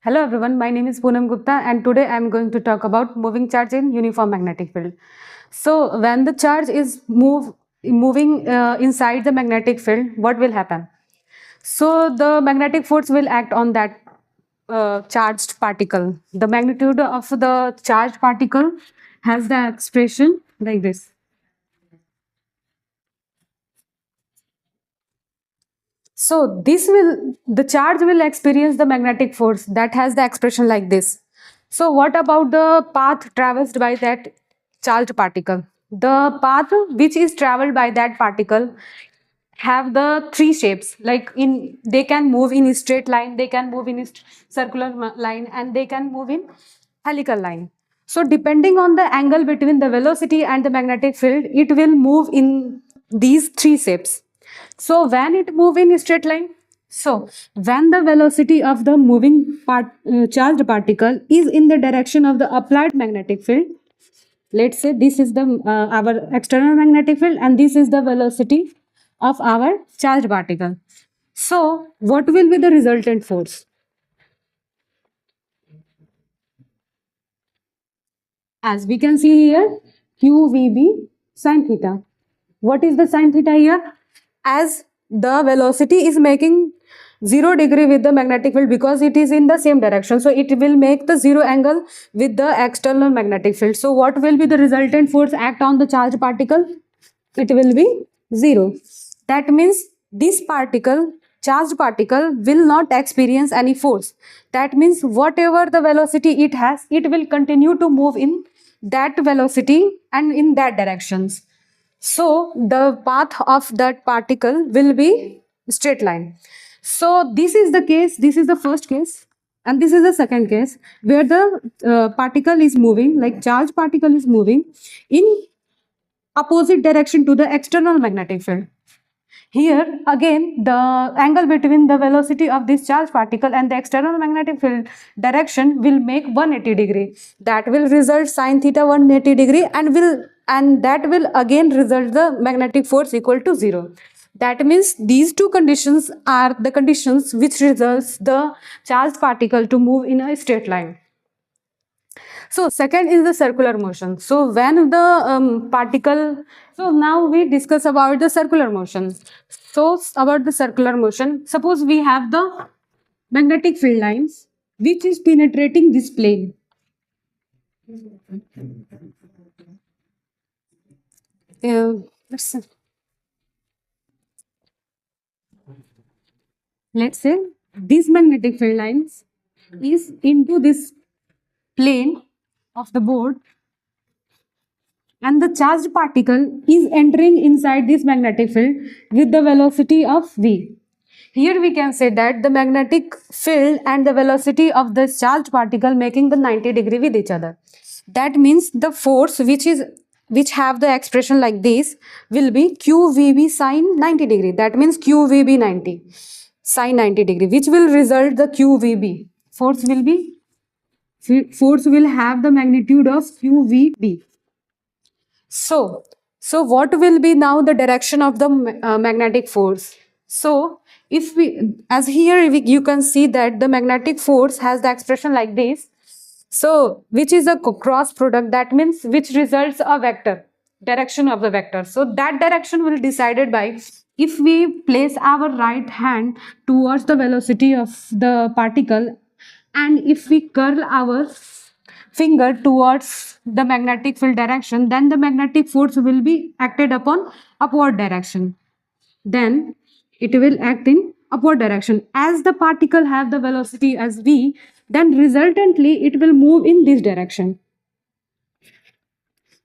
Hello everyone, my name is Poonam Gupta and today I am going to talk about moving charge in uniform magnetic field. So when the charge is moving inside the magnetic field, what will happen? So the magnetic force will act on that charged particle. The magnitude of the charged particle has the expression like this. So the charge will experience the magnetic force that has the expression like this. So what about the path traversed by that charged particle? The path which is traveled by that particle have the three shapes. Like they can move in a straight line, they can move in a circular line, and they can move in helical line. So depending on the angle between the velocity and the magnetic field, it will move in these three shapes. So when it move in a straight line, so when the velocity of the moving charged particle is in the direction of the applied magnetic field, let's say this is the our external magnetic field and this is the velocity of our charged particle. So what will be the resultant force? As we can see here, QVB sine theta. What is the sine theta here? As the velocity is making 0 degree with the magnetic field because it is in the same direction. So it will make the 0 angle with the external magnetic field. So what will be the resultant force act on the charged particle? It will be 0. That means this charged particle will not experience any force. That means whatever the velocity it has, it will continue to move in that velocity and in that directions. So the path of that particle will be straight line. So this is the case, this is the first case, and this is the second case where the particle is moving, like charged particle is moving in opposite direction to the external magnetic field. Here again, the angle between the velocity of this charged particle and the external magnetic field direction will make 180 degree. That will result sine theta 180 degree and that will again result the magnetic force equal to 0. That means these two conditions are the conditions which results the charged particle to move in a straight line. So second is the circular motion. So when the particle, so now we discuss about the circular motion. So about the circular motion, suppose we have the magnetic field lines which is penetrating this plane. Uh, let's, let's say this magnetic field lines is into this plane of the board and the charged particle is entering inside this magnetic field with the velocity of v. Here we can say that the magnetic field and the velocity of this charged particle making the 90 degree with each other. That means the force which have the expression like this will be QVB sine 90 degree. That means QVB 90 sine 90 degree, which will result the QVB. Force will have the magnitude of QVB. So what will be now the direction of the magnetic force? So if we, as here you can see that the magnetic force has the expression like this. So which is a cross product, that means which results a vector, direction of the vector. So that direction will decided by if we place our right hand towards the velocity of the particle and if we curl our finger towards the magnetic field direction, then the magnetic force will be acted upon upward direction. Then it will act in upward direction. As the particle have the velocity as v, then resultantly it will move in this direction.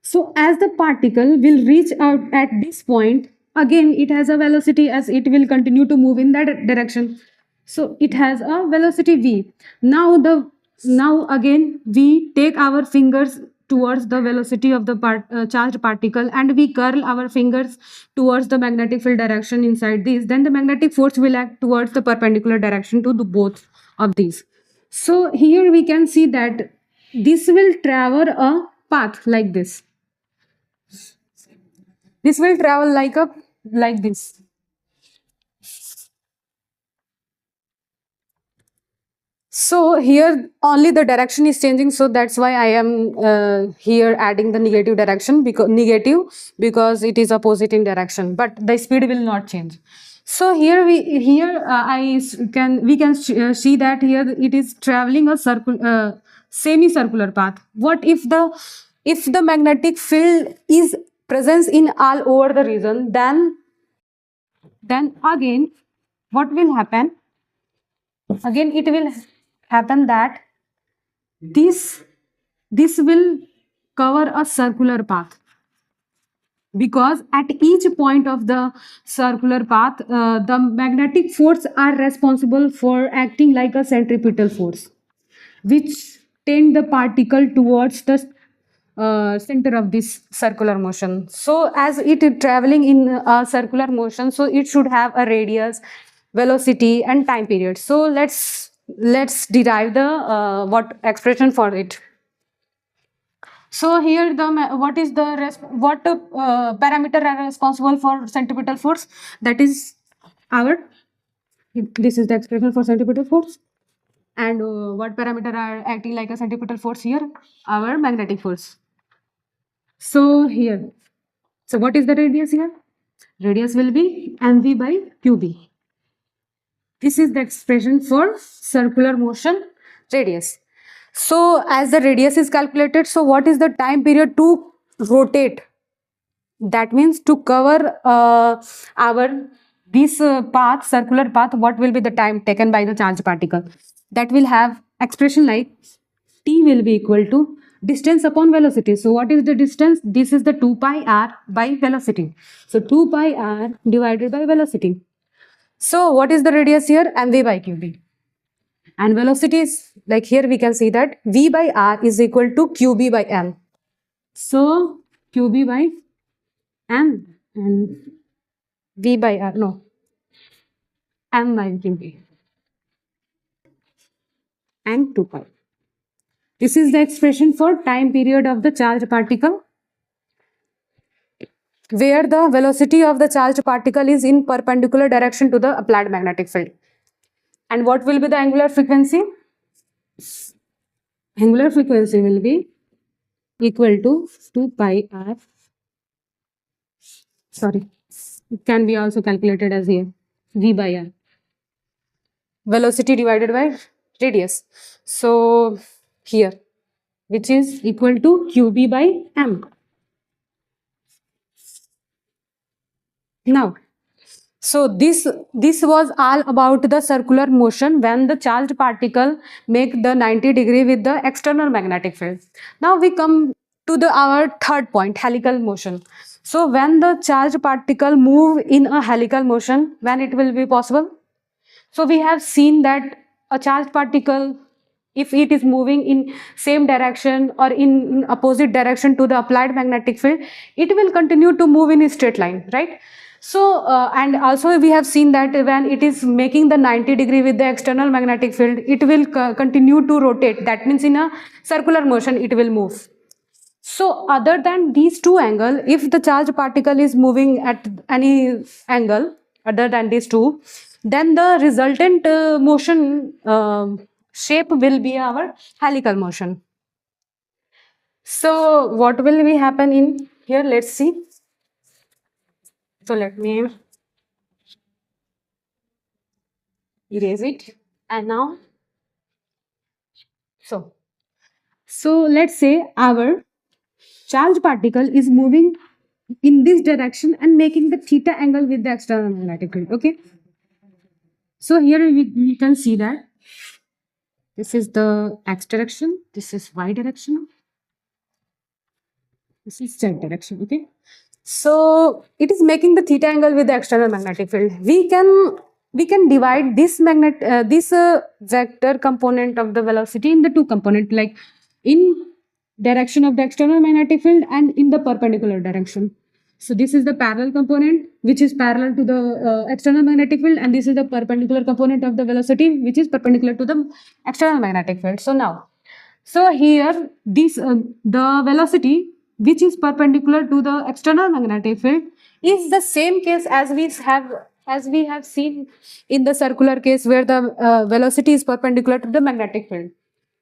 So as the particle will reach out at this point, again it has a velocity as it will continue to move in that direction. So it has a velocity v. Now again we take our fingers towards the velocity of the charged particle and we curl our fingers towards the magnetic field direction inside this. Then the magnetic force will act towards the perpendicular direction to the both of these. So here we can see that this will travel a path like this. This will travel like this. So here only the direction is changing, so that's why I am here adding the negative direction, because it is opposite in direction, but the speed will not change. So here we can see that here it is traveling a semicircular path. What if the magnetic field is presence in all over the region, then again what will happen? Again it will happen that this will cover a circular path, because at each point of the circular path the magnetic force are responsible for acting like a centripetal force, which tend the particle towards the center of this circular motion. So as it is traveling in a circular motion, so it should have a radius, velocity and time period. So let's derive the what expression for it. So here what is the parameter are responsible for centripetal force? That is our, this is the expression for centripetal force. And what parameter are acting like a centripetal force here? Our magnetic force. So here, so what is the radius here? Radius will be mv by qb. This is the expression for circular motion radius. So as the radius is calculated, so what is the time period to rotate? That means to cover our this path, circular path, what will be the time taken by the charged particle? That will have expression like t will be equal to distance upon velocity. So what is the distance? This is the 2 pi r by velocity. So 2 pi r divided by velocity. So what is the radius here? mv by qb. And velocity is, like here we can see that v by r is equal to qb by m. So qb by m and v by r, no, m by qb and 2 pi. This is the expression for time period of the charged particle, where the velocity of the charged particle is in perpendicular direction to the applied magnetic field. And what will be the angular frequency? Angular frequency will be equal to 2 pi r. Sorry, it can be also calculated as here v by r. Velocity divided by radius. So here, which is equal to qb by m. Now, so this was all about the circular motion when the charged particle make the 90-degree with the external magnetic field. Now we come to our third point, helical motion. So when the charged particle move in a helical motion, when it will be possible? So we have seen that a charged particle, if it is moving in same direction or in opposite direction to the applied magnetic field, it will continue to move in a straight line, right? So and also we have seen that when it is making the 90-degree with the external magnetic field, it will continue to rotate. That means in a circular motion it will move. So other than these two angles, if the charged particle is moving at any angle other than these two, then the resultant motion shape will be our helical motion. So what will be happen in here? Let's see. So let me erase it. And now, so let's say our charged particle is moving in this direction and making the theta angle with the external magnetic field. Okay. So here we can see that this is the x direction, this is y direction, this is z direction. Okay. So it is making the theta angle with the external magnetic field. We can divide this vector component of the velocity in the two component, like in direction of the external magnetic field and in the perpendicular direction. So this is the parallel component which is parallel to the external magnetic field, and this is the perpendicular component of the velocity which is perpendicular to the external magnetic field. So now, so here this the velocity which is perpendicular to the external magnetic field is the same case as we have as we have seen in the circular case where the velocity is perpendicular to the magnetic field.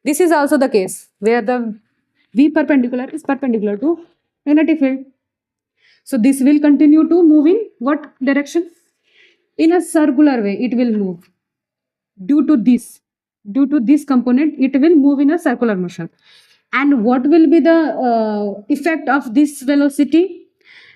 This is also the case where the V perpendicular is perpendicular to magnetic field. So this will continue to move in what direction? In a circular way it will move. Due to this component, it will move in a circular motion. And what will be the effect of this velocity?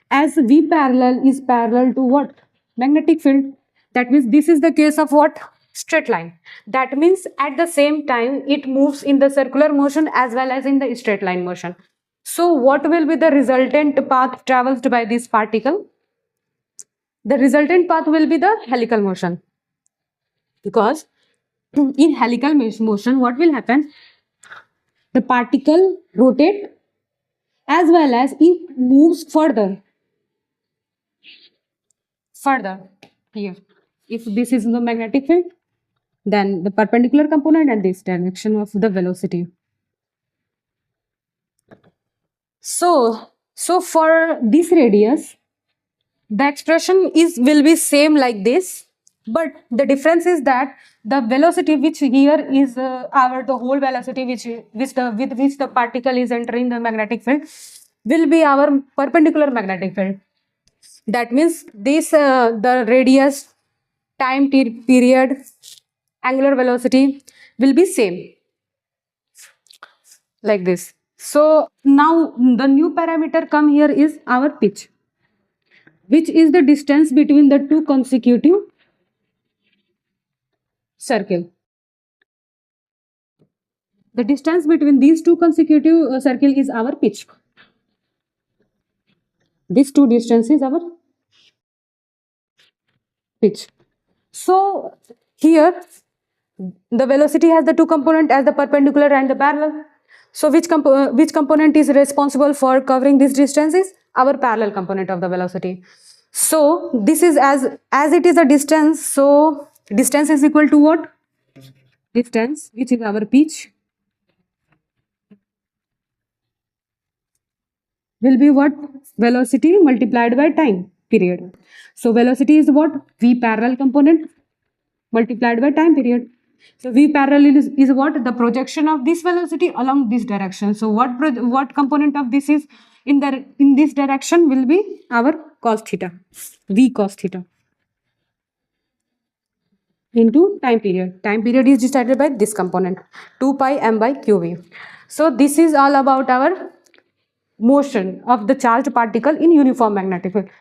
As V parallel is parallel to what? Magnetic field. That means this is the case of what? Straight line. That means at the same time it moves in the circular motion as well as in the straight line motion. So what will be the resultant path traversed by this particle? The resultant path will be the helical motion, because in helical motion what will happen? The particle rotate as well as it moves further here. If this is the magnetic field, then the perpendicular component and this direction of the velocity. So for this radius the expression will be same like this, but the difference is that the velocity which here is the whole velocity with which the particle is entering the magnetic field will be our perpendicular magnetic field. That means this the radius, time period, angular velocity will be same like this. So now the new parameter come here is our pitch, which is the distance between the two consecutive circle. The distance between these two consecutive circle is our pitch. These two distance is our pitch. So here the velocity has the two component as the perpendicular and the parallel. So which component is responsible for covering these distances? Our parallel component of the velocity. So this is as it is a distance, so distance is equal to what? Distance, which is our pitch, will be what? Velocity multiplied by time period. So velocity is what? V parallel component multiplied by time period. So V parallel is what? The projection of this velocity along this direction. So what component of this is in this direction will be our cos theta, V cos theta, into time period. Time period is decided by this component, 2 pi m by qv. So this is all about our motion of the charged particle in uniform magnetic field.